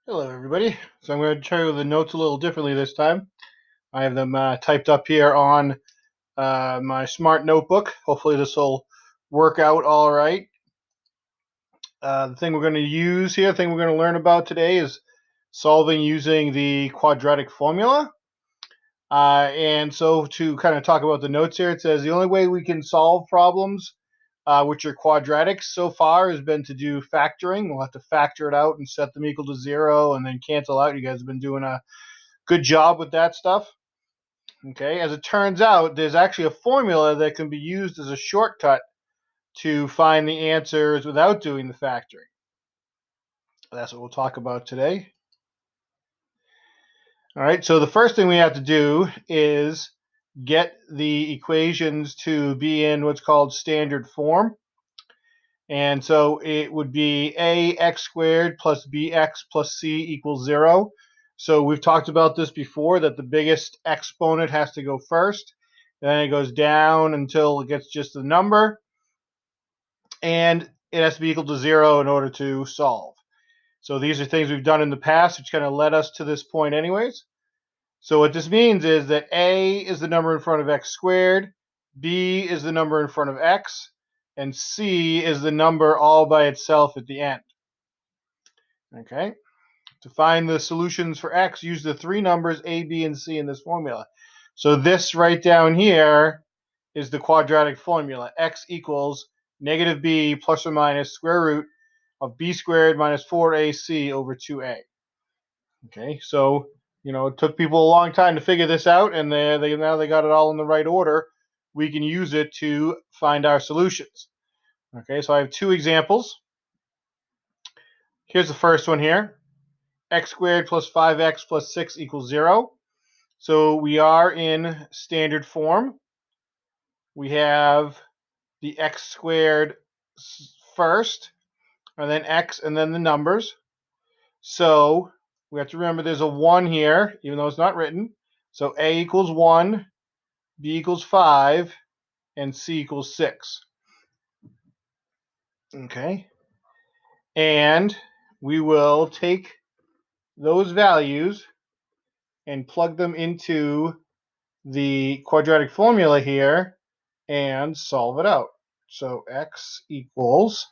Hello, everybody. So I'm going to try the notes a little differently this time. I have them typed up here on my smart notebook. Hopefully this will work out all right. The thing we're going to use here, the thing we're going to learn about today is solving using the quadratic formula. And so to kind of talk about the notes here, it says the only way we can solve problems which are quadratic so far has been to do factoring. We'll have to factor it out and set them equal to 0 and then cancel out. You guys have been doing a good job with that stuff. Okay, as it turns out, there's actually a formula that can be used as a shortcut to find the answers without doing the factoring. That's what we'll talk about today. All right, so the first thing we have to do is get the equations to be in what's called standard form. And so it would be ax squared plus bx plus c equals 0. So we've talked about this before, that the biggest exponent has to go first. Then it goes down until it gets just the number. And it has to be equal to 0 in order to solve. So these are things we've done in the past, which kind of led us to this point anyways. So what this means is that a is the number in front of x squared, b is the number in front of x, and c is the number all by itself at the end. Okay? To find the solutions for x, use the three numbers a, b, and c in this formula. So this right down here is the quadratic formula. X equals negative b plus or minus square root of b squared minus 4ac over 2a. Okay, so it took people a long time to figure this out, and now they got it all in the right order. We can use it to find our solutions. Okay, so I have two examples. Here's the first one here. X squared plus 5x plus 6 equals 0. So we are in standard form. We have the x squared first, and then x, and then the numbers. So we have to remember there's a 1 here, even though it's not written. So a equals 1, b equals 5, and c equals 6. Okay. And we will take those values and plug them into the quadratic formula here and solve it out. So x equals,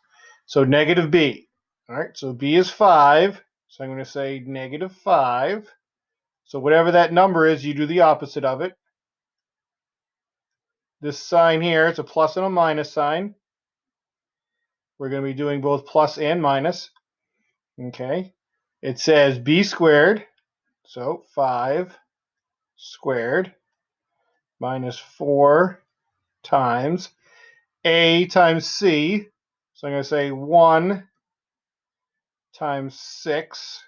so negative b. All right, so b is 5. So I'm going to say negative 5. So whatever that number is, you do the opposite of it. This sign here, it's a plus and a minus sign. We're going to be doing both plus and minus. Okay. It says b squared, so 5 squared minus 4 times a times c. So I'm going to say 1 times 6.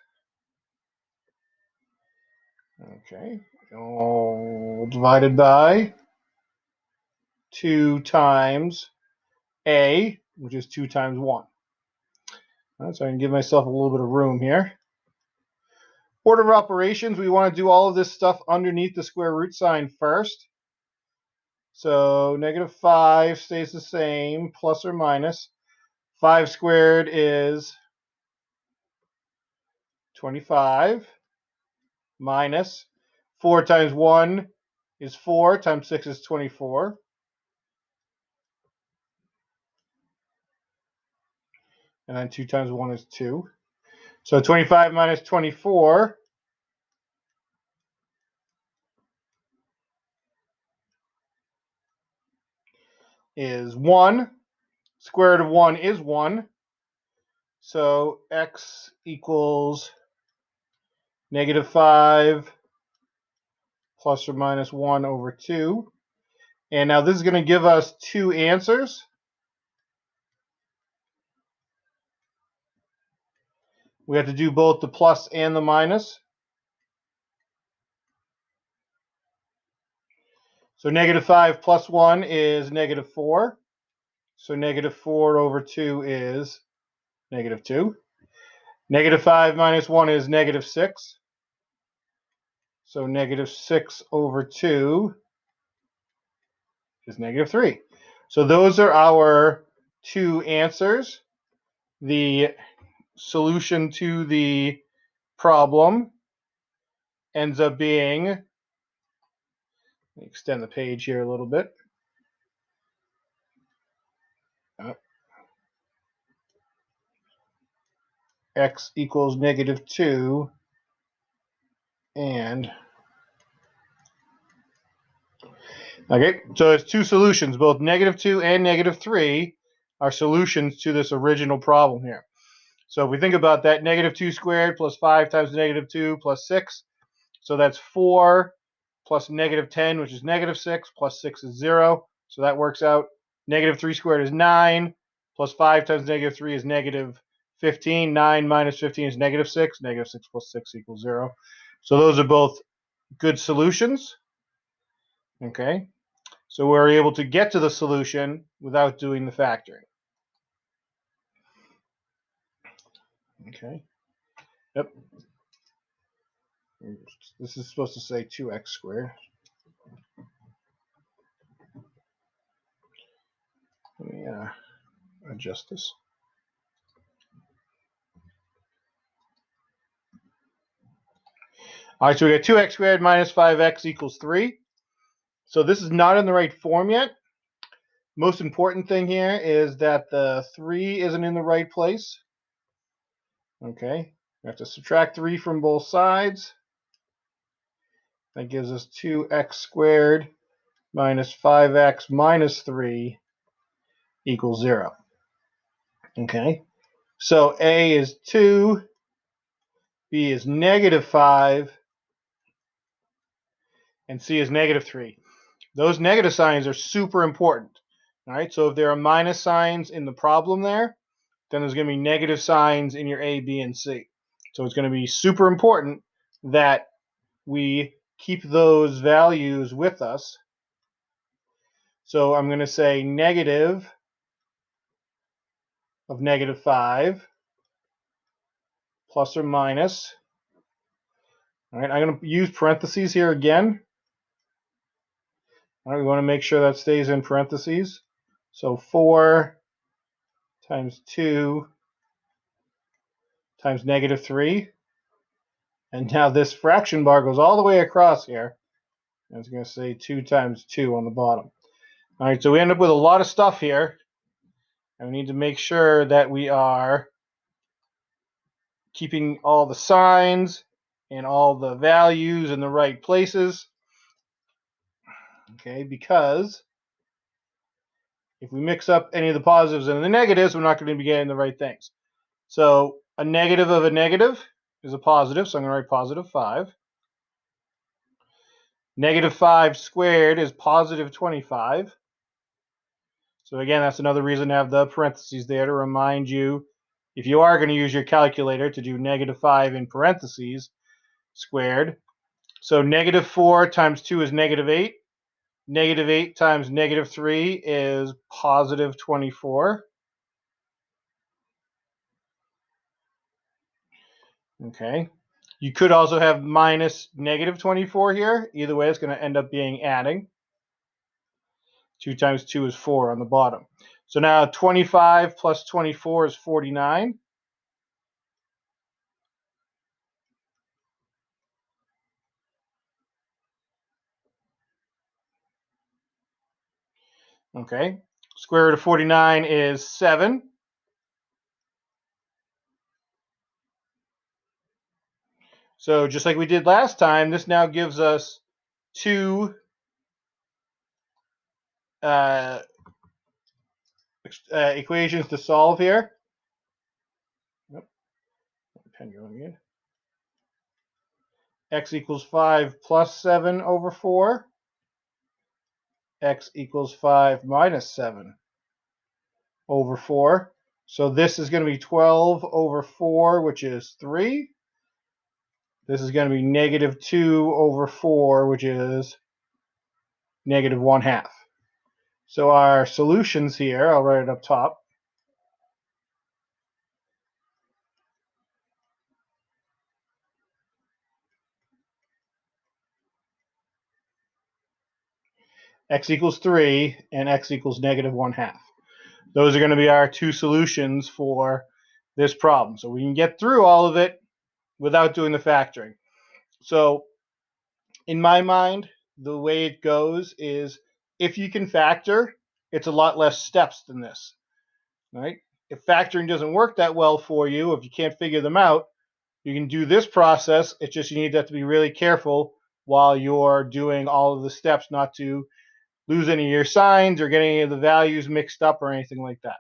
Okay. All divided by 2 times a, which is 2 times 1. All right, so I can give myself a little bit of room here. Order of operations, we want to do all of this stuff underneath the square root sign first. So negative 5 stays the same, plus or minus. 5 squared is 25, minus 4 times 1 is 4, times 6 is 24. And then 2 times 1 is 2. So 25 minus 24 is 1. Square root of 1 is 1. So x equals negative 5 plus or minus 1 over 2. And now this is going to give us two answers. We have to do both the plus and the minus. So negative 5 plus 1 is negative 4. So negative 4 over 2 is negative 2. Negative 5 minus 1 is negative 6. So negative 6 over 2 is negative 3. So those are our two answers. The solution to the problem ends up being, let me extend the page here a little bit. X equals -2 and okay, so it's two solutions, both -2 and -3 are solutions to this original problem here. So if we think about that, -2 squared plus 5 times -2 plus 6, so that's 4 plus -10, which is -6, plus 6 is 0, so that works out. -3 squared is 9, plus 5 times -3 is -15. 9 minus 15 is -6. -6 plus 6 equals 0. So those are both good solutions. Okay, so we're able to get to the solution without doing the factoring. Okay, yep. This is supposed to say 2x squared. Let me adjust this. All right, so we got 2x squared minus 5x equals 3. So this is not in the right form yet. Most important thing here is that the 3 isn't in the right place. Okay, we have to subtract 3 from both sides. That gives us 2x squared minus 5x minus 3 equals 0. Okay, so A is 2, B is -5, and C is -3. Those negative signs are super important. All right, so if there are minus signs in the problem there, then there's going to be negative signs in your A, B, and C. So it's going to be super important that we keep those values with us. So I'm going to say negative of -5 plus or minus. All right, I'm going to use parentheses here again. All right, we want to make sure that stays in parentheses. So 4 times 2 times -3. And now this fraction bar goes all the way across here. And it's going to say 2 times 2 on the bottom. All right, so we end up with a lot of stuff here. And we need to make sure that we are keeping all the signs and all the values in the right places. Okay, because if we mix up any of the positives and the negatives, we're not going to be getting the right things. So a negative of a negative is a positive, so I'm going to write positive 5. -5 squared is positive 25. So again, that's another reason to have the parentheses there to remind you, if you are going to use your calculator, to do -5 in parentheses squared. So -4 times 2 is -8. -8 times -3 is positive 24. Okay. You could also have minus -24 here. Either way, it's going to end up being adding. 2 times 2 is 4 on the bottom. So now 25 plus 24 is 49. Okay. Square root of 49 is 7. So just like we did last time, this now gives us two equations to solve here. Yep. Pen going again. X equals 5 plus 7 over 4. X equals 5 minus 7 over 4. So this is going to be 12 over 4, which is 3. This is going to be -2 over 4, which is -1/2. So our solutions here, I'll write it up top. X equals 3 and x equals -1/2. Those are going to be our two solutions for this problem. So we can get through all of it without doing the factoring. So in my mind, the way it goes is if you can factor, it's a lot less steps than this, right? If factoring doesn't work that well for you, if you can't figure them out, you can do this process. It's just you need to have to be really careful while you're doing all of the steps not to lose any of your signs or get any of the values mixed up or anything like that.